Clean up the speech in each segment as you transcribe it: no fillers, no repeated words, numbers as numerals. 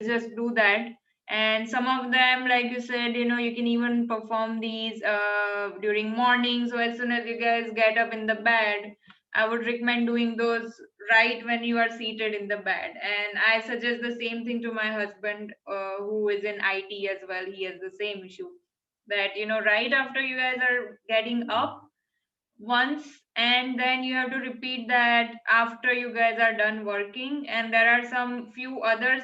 just do that. And some of them, like you said, you can even perform these during morning. So as soon as you guys get up in the bed, I would recommend doing those right when you are seated in the bed. And I suggest the same thing to my husband, who is in IT as well. He has the same issue, that right after you guys are getting up once, and then you have to repeat that after you guys are done working. And there are some few other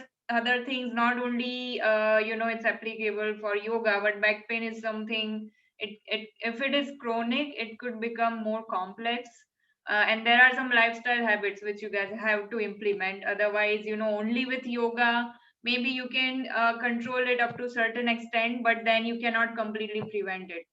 things, not only it's applicable for yoga, but back pain is something, if it is chronic, it could become more complex. And there are some lifestyle habits which you guys have to implement. Otherwise, only with yoga, maybe you can control it up to certain extent, but then you cannot completely prevent it.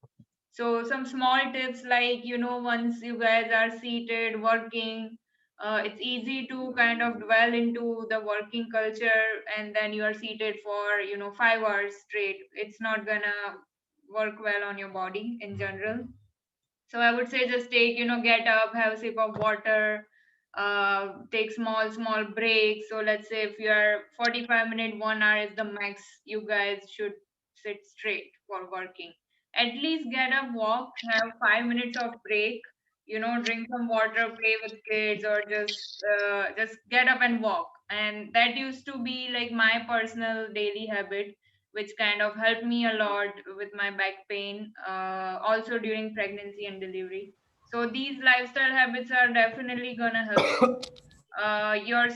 So some small tips, like once you guys are seated working, it's easy to kind of dwell into the working culture, and then you are seated for 5 hours straight. It's not gonna work well on your body in general. So I would say just take, get up, have a sip of water, take small breaks. So let's say if you are 45 minute, 1 hour is the max you guys should sit straight for working. At least get up, walk, have 5 minutes of break, drink some water, play with kids, or just get up and walk. And that used to be like my personal daily habit, which kind of helped me a lot with my back pain, also during pregnancy and delivery. So these lifestyle habits are definitely gonna help you. Your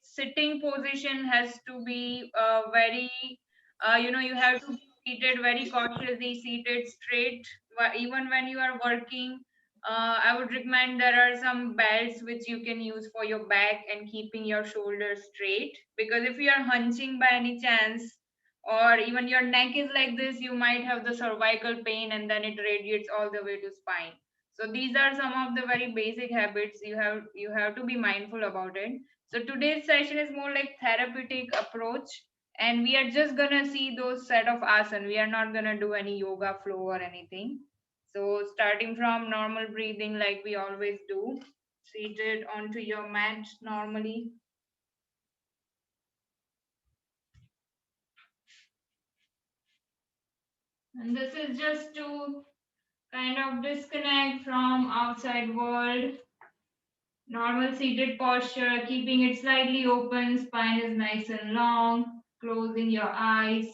sitting position has to be very, you have to be seated very cautiously, seated straight, even when you are working. I would recommend there are some belts which you can use for your back and keeping your shoulders straight. Because if you are hunching by any chance, or even your neck is like this, you might have the cervical pain, and then it radiates all the way to spine. So these are some of the very basic habits you have to be mindful about it. So today's session is more like therapeutic approach, and we are just gonna see those set of asana. We are not gonna do any yoga flow or anything. So starting from normal breathing, like we always do, seated onto your mat normally. And this is just to kind of disconnect from outside world. Normal seated posture, keeping it slightly open, spine is nice and long, closing your eyes,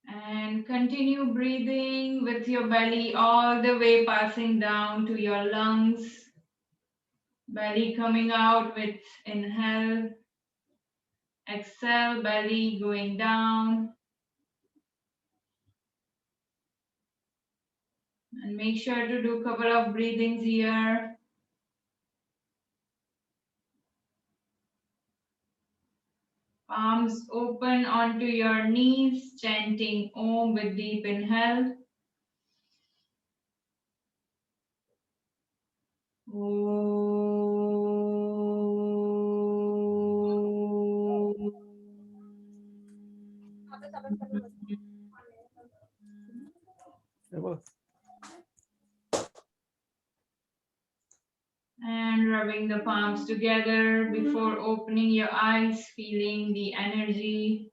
and continue breathing with your belly all the way passing down to your lungs. Belly coming out with inhale, exhale, belly going down. And make sure to do a couple of breathings here. Palms open onto your knees, chanting Om with deep inhale. And rubbing the palms together before opening your eyes, feeling the energy.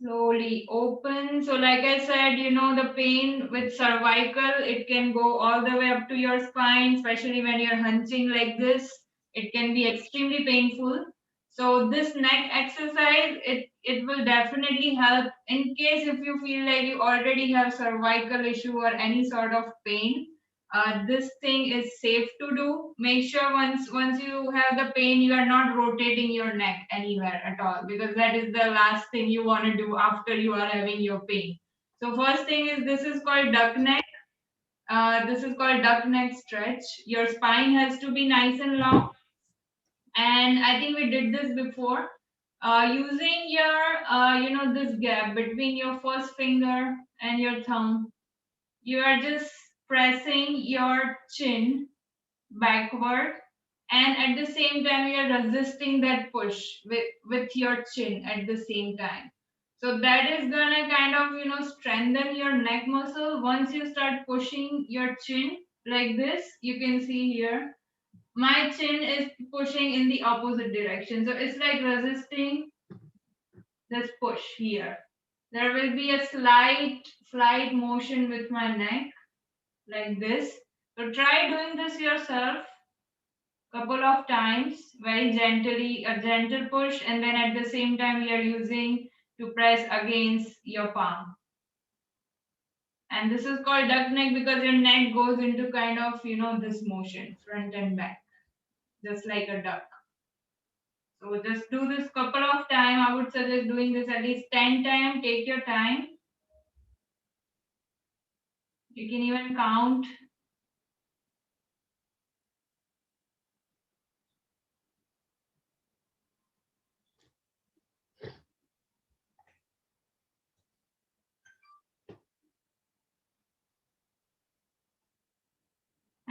Slowly open. So like I said, the pain with cervical, it can go all the way up to your spine, especially when you're hunching like this. It can be extremely painful. So this neck exercise, it will definitely help in case if you feel like you already have cervical issue or any sort of pain. This thing is safe to do. Make sure once you have the pain, you are not rotating your neck anywhere at all, because that is the last thing you want to do after you are having your pain. So first thing is, this is called duck neck. This is called duck neck stretch. Your spine has to be nice and long, and I think we did this before. Using your this gap between your first finger and your thumb, you are just pressing your chin backward, and at the same time you are resisting that push with your chin at the same time. So that is gonna kind of, strengthen your neck muscle. Once you start pushing your chin like this, you can see here, my chin is pushing in the opposite direction. So it's like resisting this push here. There will be a slight motion with my neck like this. So try doing this yourself couple of times very gently, a gentle push, and then at the same time we are using to press against your palm. And this is called duck neck because your neck goes into kind of, this motion, front and back, just like a duck. So just do this couple of times. I would suggest doing this at least 10 times. Take your time. You can even count.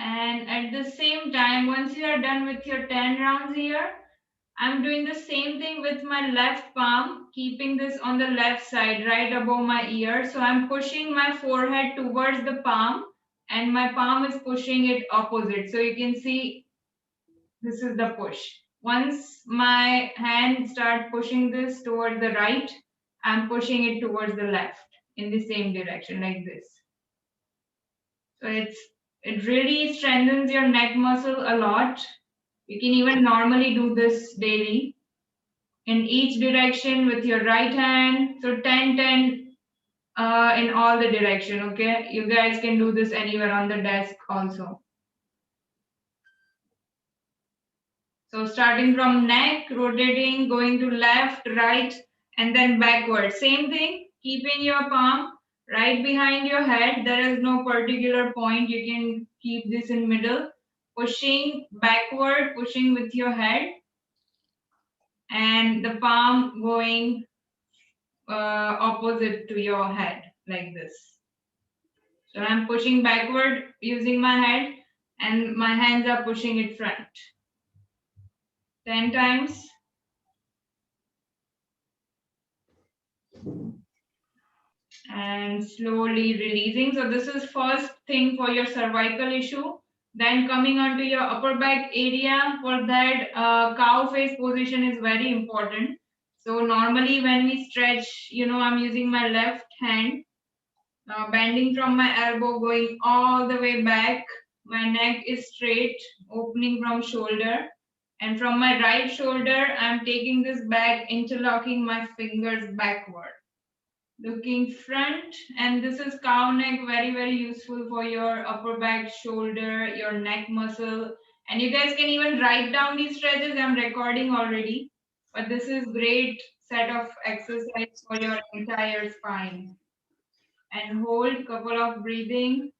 And at the same time, once you are done with your 10 rounds here, I'm doing the same thing with my left palm, keeping this on the left side, right above my ear. So I'm pushing my forehead towards the palm, and my palm is pushing it opposite. So you can see this is the push. Once my hand start pushing this toward the right, I'm pushing it towards the left in the same direction like this. So it really strengthens your neck muscle a lot. You can even normally do this daily in each direction with your right hand. So 10, 10 in all the direction. Okay, you guys can do this anywhere on the desk also. So starting from neck, rotating, going to left, right, and then backward. Same thing, keeping your palm right behind your head. There is no particular point. You can keep this in middle. Pushing backward, pushing with your head, and the palm going opposite to your head like this. So I'm pushing backward using my head, and my hands are pushing it front. 10 times. And slowly releasing. So this is first thing for your cervical issue. Then coming on to your upper back area, for that cow face position is very important. So normally when we stretch, I'm using my left hand, bending from my elbow, going all the way back. My neck is straight, opening from shoulder. And from my right shoulder, I'm taking this back, interlocking my fingers backward, looking front. And this is cow neck, very very useful for your upper back, shoulder, your neck muscle. And you guys can even write down these stretches. I'm recording already, but this is great set of exercise for your entire spine. And hold couple of breathing.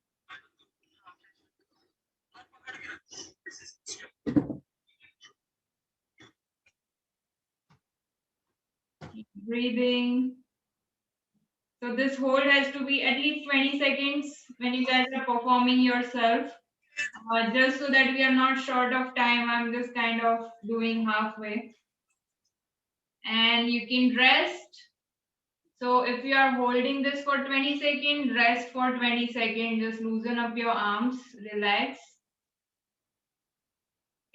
Keep breathing. So this hold has to be at least 20 seconds when you guys are performing yourself. Just so that we are not short of time, I'm just kind of doing halfway. And you can rest. So if you are holding this for 20 seconds, rest for 20 seconds. Just loosen up your arms, relax,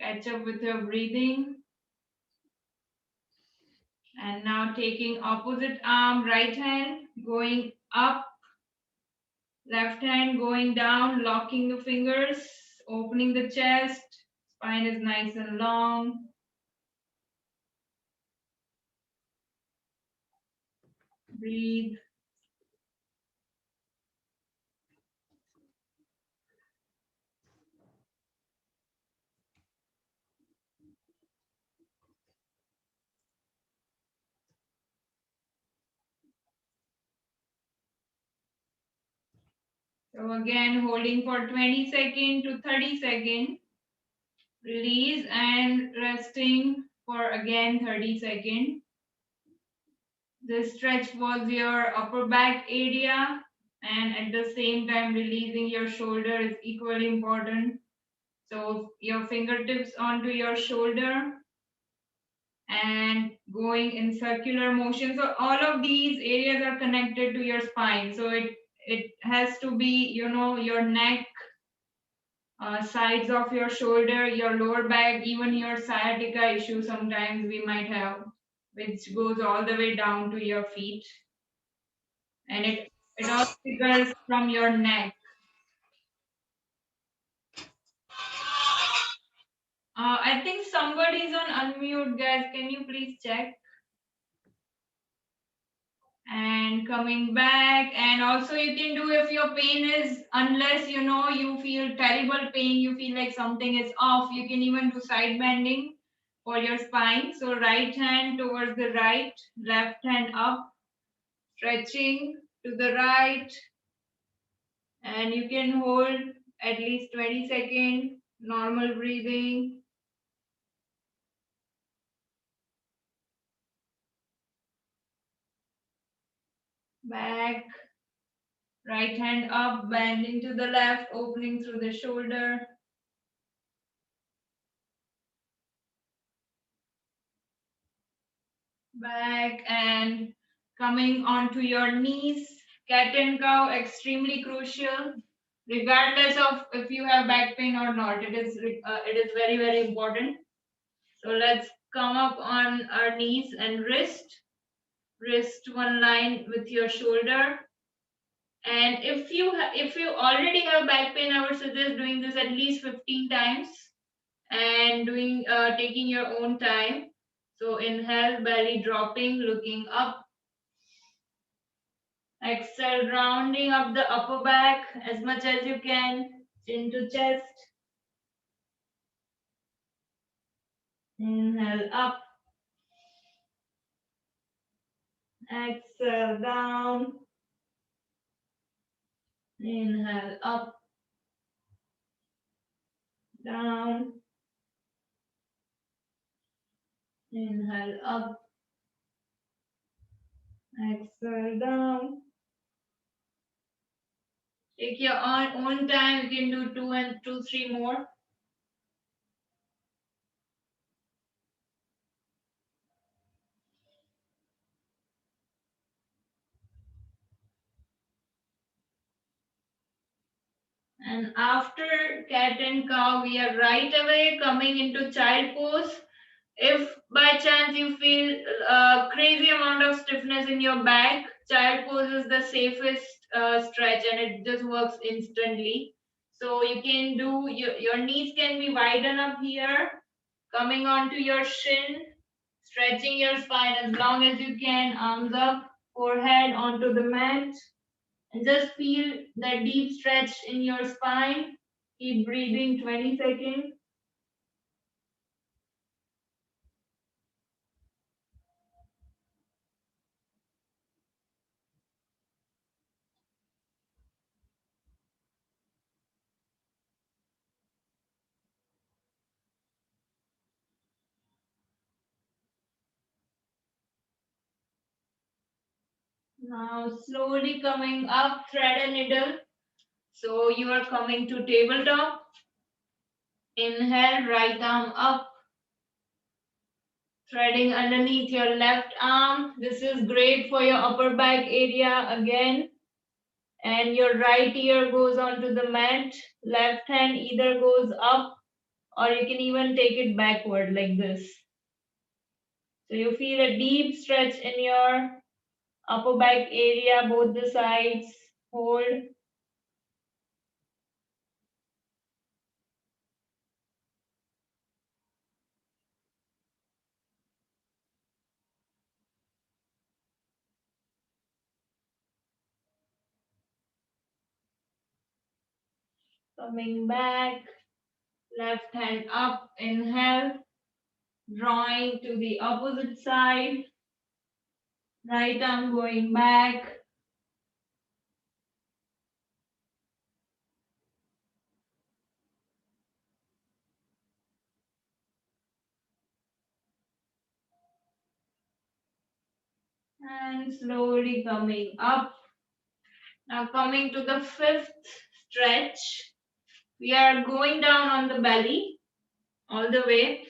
catch up with your breathing. And now taking opposite arm, right hand going up, left hand going down, locking the fingers, opening the chest. Spine is nice and long. Breathe. So again, holding for 20 seconds to 30 seconds. Release and resting for again 30 seconds. This stretch was your upper back area, and at the same time releasing your shoulder is equally important. So your fingertips onto your shoulder. and going in circular motion. So all of these areas are connected to your spine. So it has to be, your neck, sides of your shoulder, your lower back, even your sciatica issue sometimes we might have, which goes all the way down to your feet. And it all triggers from your neck. I think somebody's on unmute, guys. Can you please check? And coming back, and also you can do, if your pain is, unless you feel terrible pain, you feel like something is off, you can even do side bending for your spine. So right hand towards the right, left hand up, stretching to the right, and you can hold at least 20 seconds, normal breathing. Back, right hand up, bending to the left, opening through the shoulder. Back and coming onto your knees. Cat and cow, extremely crucial, regardless of if you have back pain or not. It is very, very important. So let's come up on our knees and wrist one line with your shoulder. And if you already have back pain, I would suggest doing this at least 15 times, and taking your own time. So inhale, belly dropping, looking up. Exhale, rounding up the upper back as much as you can, chin to chest. Inhale up. Exhale down. Inhale up, down. Inhale up. Exhale down. Take your own time. You can do two, three more. And after cat and cow, we are right away coming into child pose. If by chance you feel a crazy amount of stiffness in your back, child pose is the safest stretch, and it just works instantly. So you can do, your knees can be widen up here, coming onto your shin, stretching your spine as long as you can, arms up, forehead onto the mat, and just feel that deep stretch in your spine. Keep breathing 20 seconds. Now slowly coming up, thread a needle. So you are coming to tabletop. Inhale, right arm up, threading underneath your left arm. This is great for your upper back area again. And your right ear goes onto the mat. Left hand either goes up, or you can even take it backward like this. So you feel a deep stretch in your upper back area, both the sides. Hold. Coming back. Left hand up, inhale, drawing to the opposite side, right arm going back, and slowly coming up. Now coming to the fifth stretch, we are going down on the belly all the way.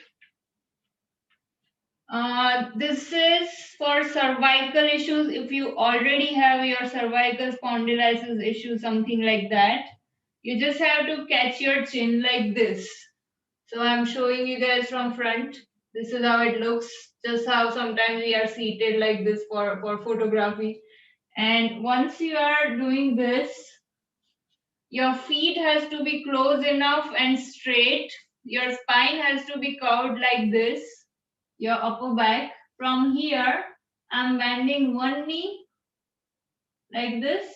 This is for cervical issues. If you already have your cervical spondylitis issue, something like that, you just have to catch your chin like this. So I'm showing you guys from front. This is how it looks. Just how sometimes we are seated like this for photography. And once you are doing this, your feet has to be close enough and straight. Your spine has to be curved like this. Your upper back. From here, I'm bending one knee like this,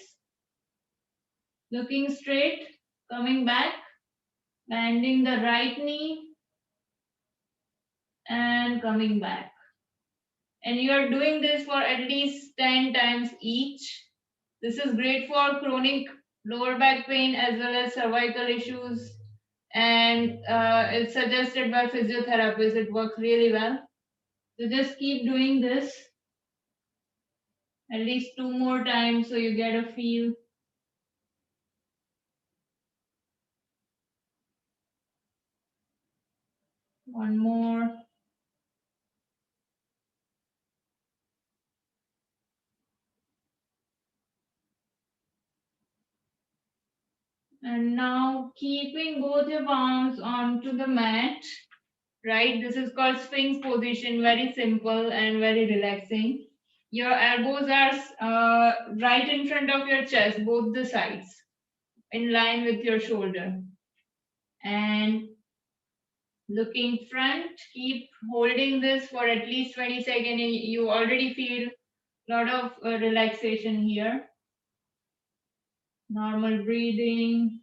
looking straight, coming back, bending the right knee and coming back. And you are doing this for at least 10 times each. This is great for chronic lower back pain as well as cervical issues. And it's suggested by physiotherapists. It works really well. So just keep doing this at least 2 more times so you get a feel. One more. And now keeping both your palms onto the mat, right? This is called Sphinx position, very simple and very relaxing. Your elbows are right in front of your chest, both the sides, in line with your shoulder. And looking front, keep holding this for at least 20 seconds. You already feel a lot of relaxation here. Normal breathing.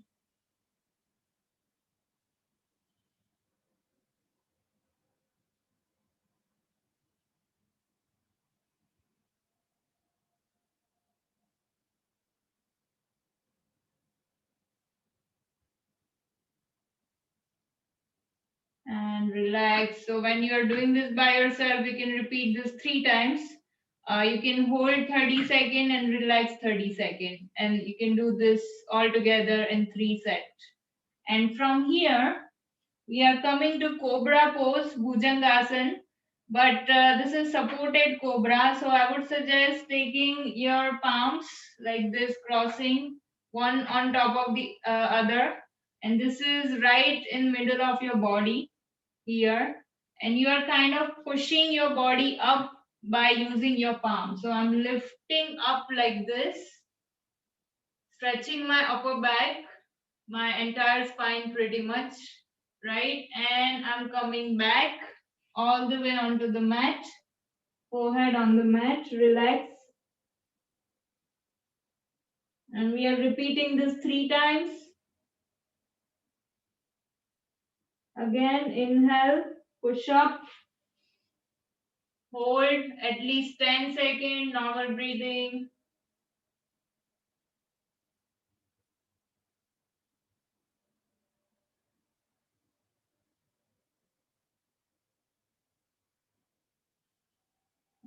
And relax. So when you are doing this by yourself, you can repeat this 3 times. You can hold 30 seconds and relax 30 seconds. And you can do this all together in 3 sets. And from here, we are coming to Cobra pose, Bhujangasana. But this is supported Cobra. So I would suggest taking your palms like this, crossing one on top of the other. And this is right in middle of your body here, and you are kind of pushing your body up by using your palm. So I'm lifting up like this, stretching my upper back, my entire spine pretty much, right? And I'm coming back all the way onto the mat, forehead on the mat, relax. And we are repeating this 3 times. Again, inhale, push up, hold at least 10 seconds, normal breathing.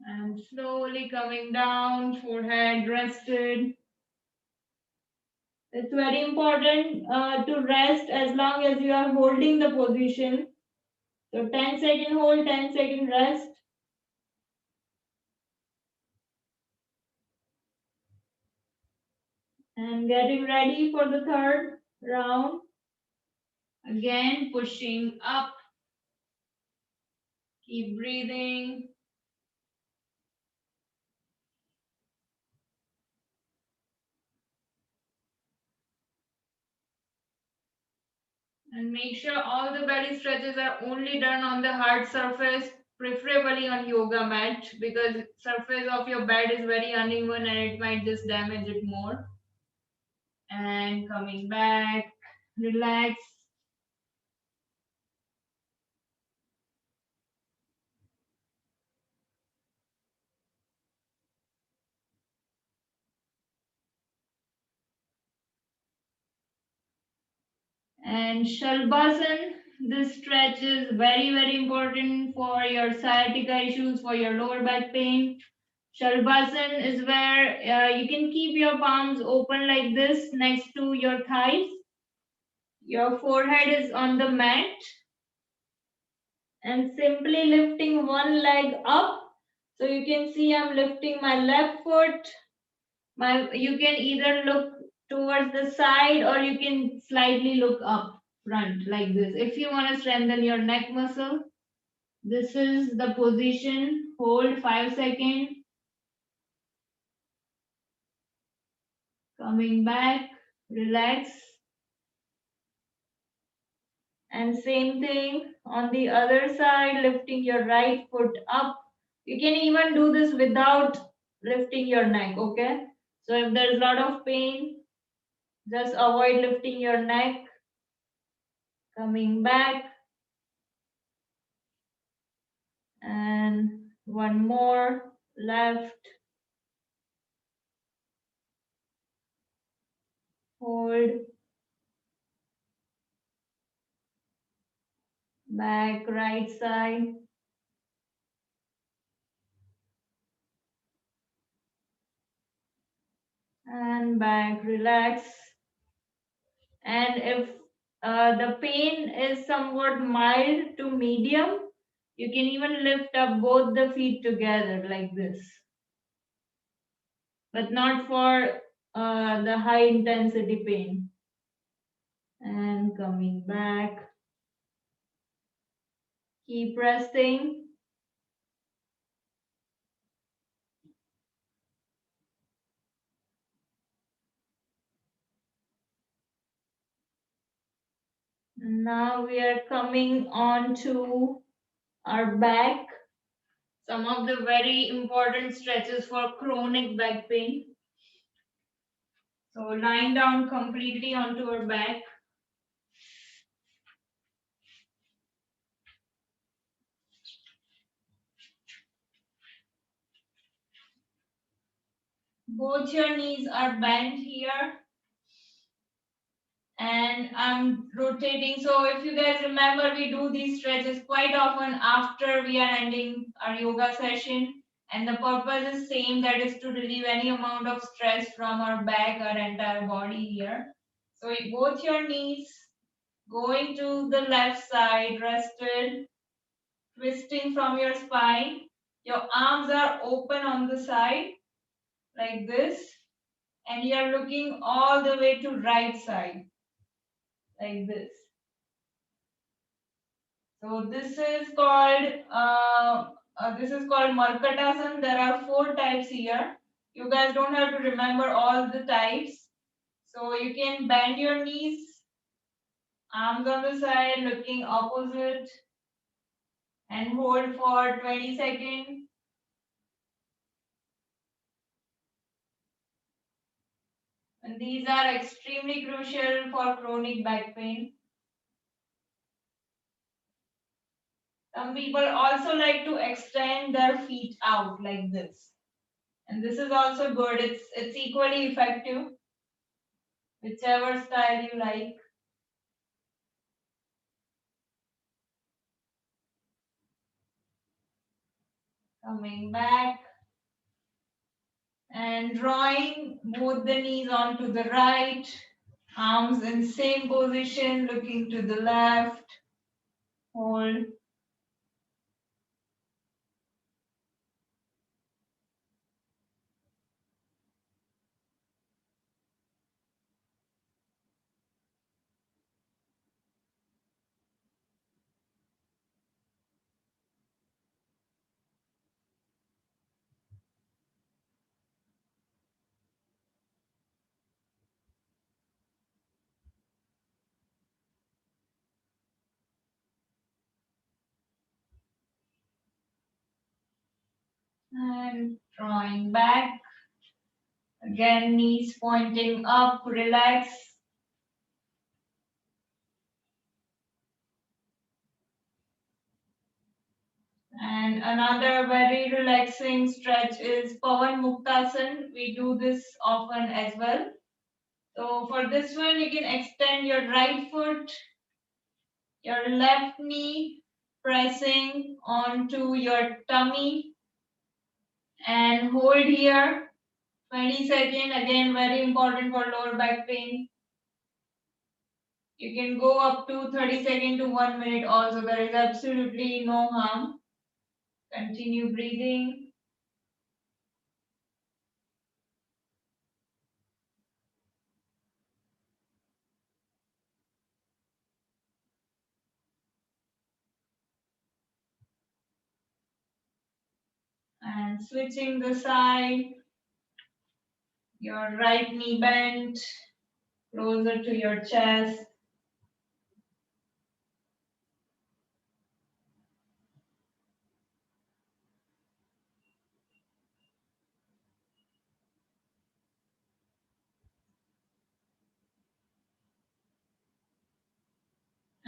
And slowly coming down, forehead rested. It's very important to rest as long as you are holding the position. So 10-second hold, 10-second rest. And getting ready for the third round. Again, pushing up. Keep breathing. And make sure all the belly stretches are only done on the hard surface, preferably on yoga mat, because surface of your bed is very uneven and it might just damage it more. And coming back, relax. And Shalbhasan, this stretch is very, very important for your sciatica issues, for your lower back pain. Shalbhasan is where you can keep your palms open like this next to your thighs. Your forehead is on the mat and simply lifting one leg up. So you can see I'm lifting my left foot. You can either look towards the side or you can slightly look up front like this. If you want to strengthen your neck muscle, this is the position. Hold 5 seconds. Coming back, relax. And same thing on the other side, lifting your right foot up. You can even do this without lifting your neck, okay? So if there's a lot of pain, just avoid lifting your neck. Coming back. And one more, left, hold, back, right side. And back, relax. And if the pain is somewhat mild to medium, you can even lift up both the feet together like this, but not for the high intensity pain. And coming back, keep resting. Now we are coming on to our back. Some of the very important stretches for chronic back pain. So lying down completely onto our back. Both your knees are bent here. And I'm rotating. So if you guys remember, we do these stretches quite often after we are ending our yoga session. And the purpose is same, that is to relieve any amount of stress from our back, our entire body here. So both your knees going to the left side, rested, twisting from your spine. Your arms are open on the side like this, and you are looking all the way to right side like this. So this is called Markatasan. There are 4 types here. You guys don't have to remember all the types. So you can bend your knees, arms on the side, looking opposite, and hold for 20 seconds. And these are extremely crucial for chronic back pain. Some people also like to extend their feet out like this. And this is also good. It's equally effective, whichever style you like. Coming back and drawing both the knees onto the right, arms in same position, looking to the left, hold. And drawing back. Again, knees pointing up, relax. And another very relaxing stretch is Pavan Muktasan. We do this often as well. So for this one, you can extend your right foot, your left knee pressing onto your tummy, and hold here 20 seconds. Again, very important for lower back pain. You can go up to 30 seconds to 1 minute also. There is absolutely no harm. Continue breathing. And switching the side, your right knee bent closer to your chest.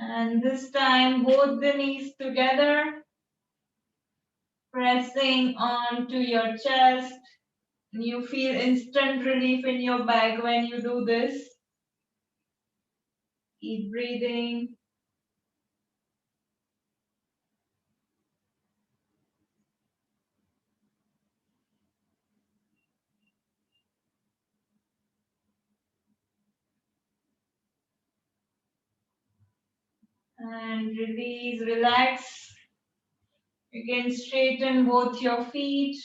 And this time, both the knees together, pressing onto your chest. You feel instant relief in your back when you do this. Keep breathing. And release, relax. You can straighten both your feet.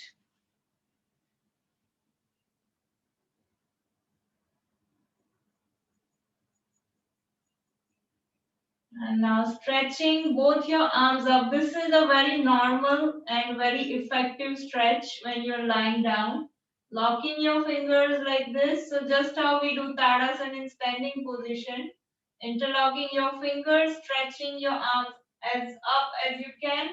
And now stretching both your arms up. This is a very normal and very effective stretch when you're lying down. Locking your fingers like this. So just how we do Tadasana in standing position. Interlocking your fingers, stretching your arms as up as you can.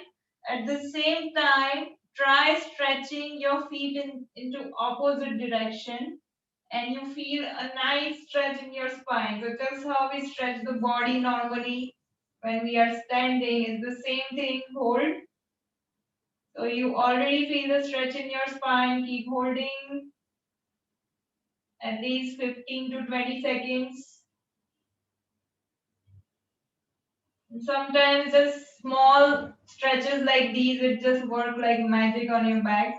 At the same time, try stretching your feet into opposite direction and you feel a nice stretch in your spine. So just how we stretch the body normally when we are standing is the same thing. Hold. So you already feel the stretch in your spine. Keep holding at least 15 to 20 seconds. And sometimes just small stretches like these, it just work like magic on your back.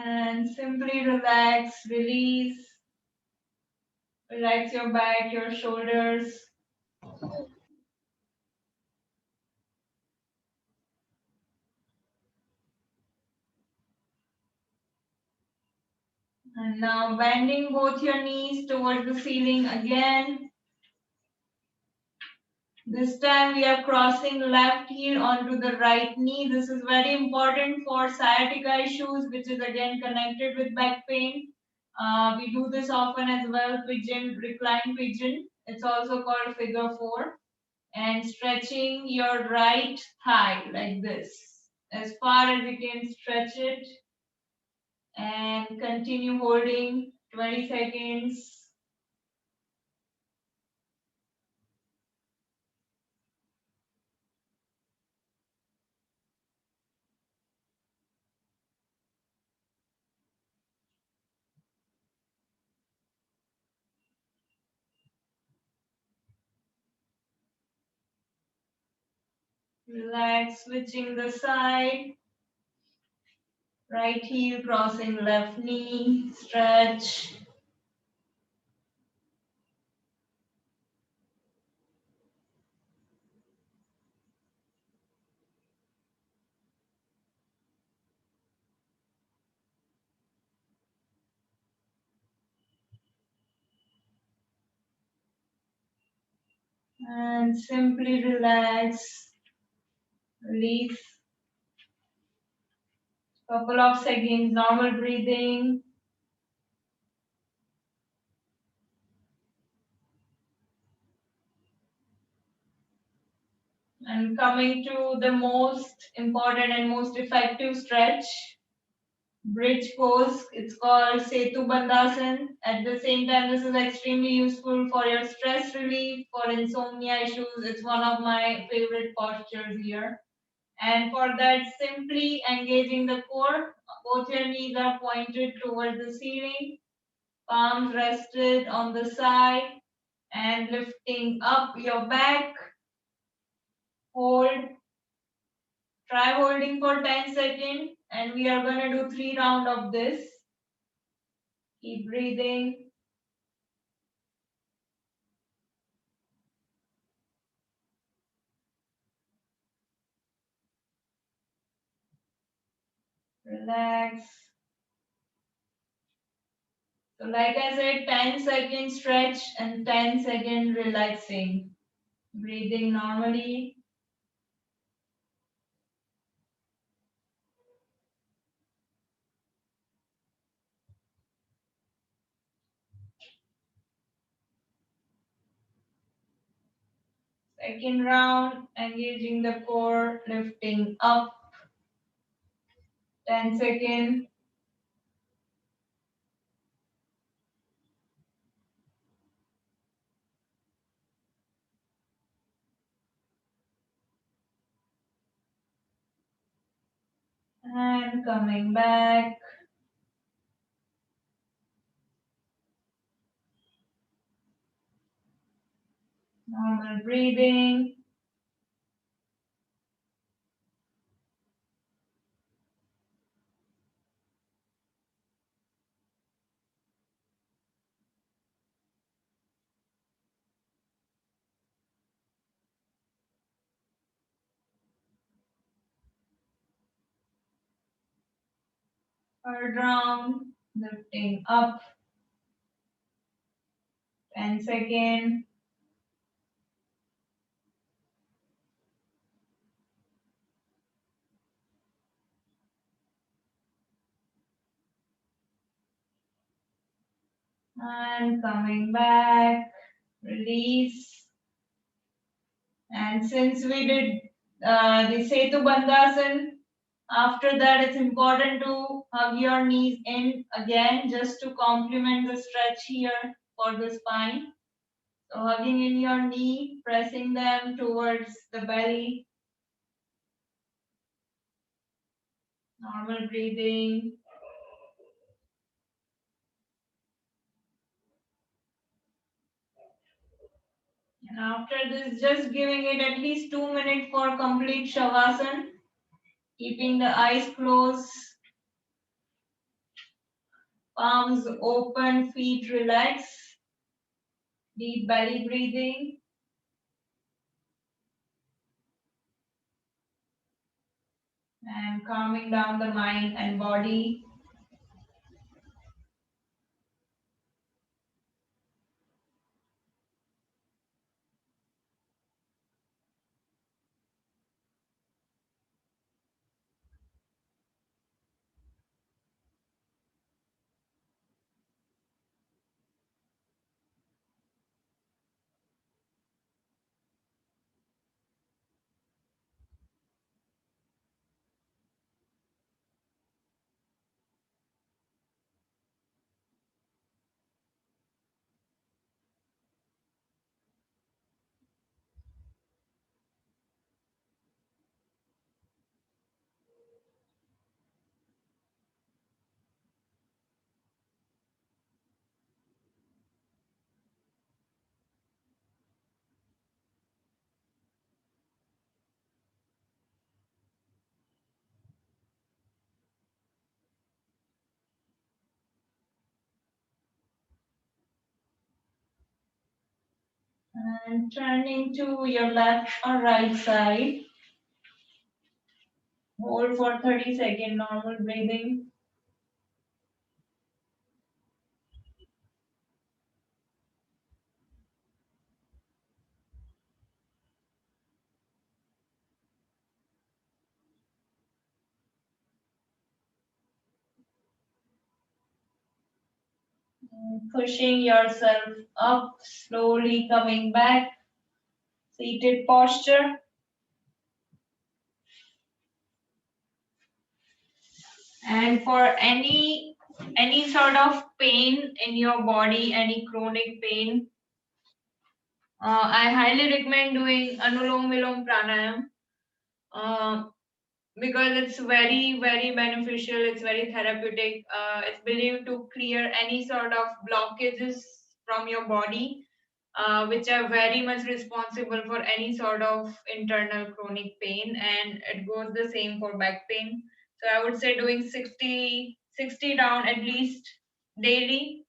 And simply relax, release, relax your back, your shoulders. And now bending both your knees towards the ceiling again. This time we are crossing left heel onto the right knee. This is very important for sciatica issues, which is again connected with back pain. We do this often as well, pigeon, recline pigeon. It's also called figure four. And stretching your right thigh like this. As far as you can stretch it and continue holding 20 seconds. Relax, switching the side. Right heel crossing left knee. Stretch. And simply relax. Release. Couple of seconds, normal breathing. And coming to the most important and most effective stretch. Bridge pose. It's called Setu Bandhasan. At the same time, this is extremely useful for your stress relief, for insomnia issues. It's one of my favorite postures here. And for that, simply engaging the core. Both your knees are pointed towards the ceiling, palms rested on the side, and lifting up your back. Hold Try holding for 10 seconds and we are going to do 3 rounds of this. Keep breathing. Relax. So like I said, 10 seconds stretch and 10 seconds relaxing. Breathing normally. Second round, engaging the core, lifting up. 10 seconds. And coming back. Normal breathing. Third round, lifting up. 10 seconds. And coming back. Release. And since we did the Setu Bandhasan, after that it's important to hug your knees in again just to complement the stretch here for the spine. So hugging in your knee, pressing them towards the belly, normal breathing. And after this, just giving it at least 2 minutes for complete Shavasana, keeping the eyes closed, palms open, feet relaxed, deep belly breathing, and calming down the mind and body. And turning to your left or right side. Hold for 30 seconds, normal breathing. Pushing yourself up, slowly coming back. Seated posture. And for any sort of pain in your body, any chronic pain, I highly recommend doing Anulom Vilom Pranayam uh, because it's very beneficial. It's very therapeutic. It's believed to clear any sort of blockages from your body. which are very much responsible for any sort of internal chronic pain, and it goes the same for back pain. So I would say doing 60 down at least daily.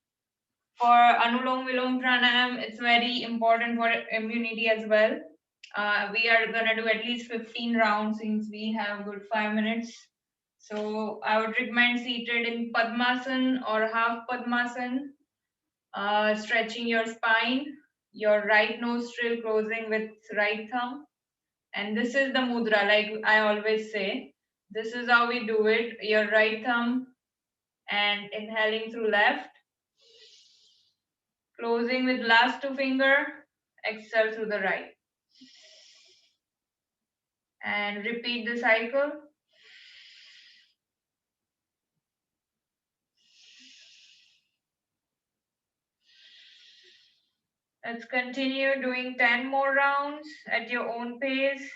For Anulom Vilom Pranayam, it's very important for immunity as well. We are gonna do at least 15 rounds since we have good 5 minutes. So I would recommend seated in Padmasan or half Padmasan, stretching your spine, your right nostril closing with right thumb. And this is the mudra, like I always say. This is how we do it. Your right thumb and inhaling through left, closing with last two finger, exhale through the right. And repeat the cycle. Let's continue doing 10 more rounds at your own pace.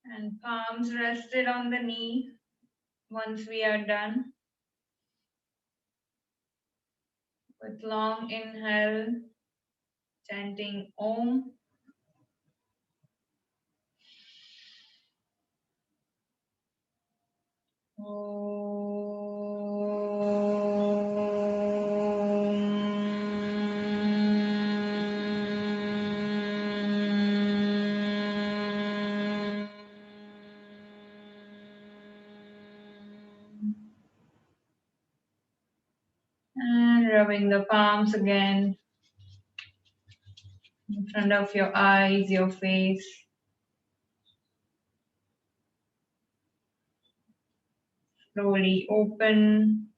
And palms rested on the knee once we are done. With long inhale, chanting Om. And rubbing the palms again in front of your eyes, your face. Slowly open.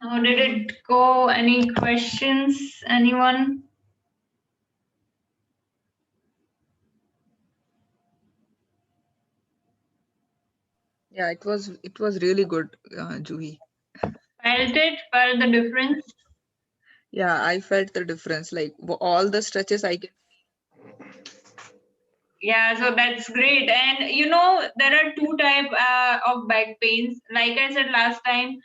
How did it go? Any questions? Anyone? Yeah, it was really good, Juhi. Felt it? Felt the difference? Yeah, I felt the difference. Like all the stretches I can. Yeah, so that's great. And there are two type of back pains. Like I said last time,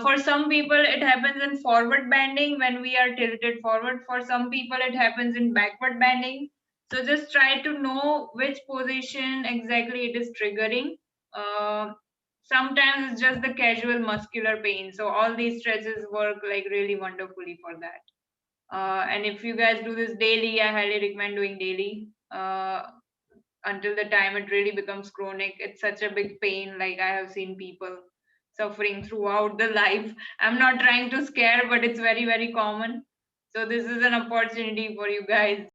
for some people it happens in forward bending when we are tilted forward. For some people it happens in backward bending. So just try to know which position exactly it is triggering. Uh, Sometimes it's just the casual muscular pain. So all these stretches work like really wonderfully for that. And if you guys do this daily, I highly recommend doing daily. Until the time it really becomes chronic. It's such a big pain. Like I have seen people suffering throughout the life. I'm not trying to scare, but it's very, very common. So this is an opportunity for you guys.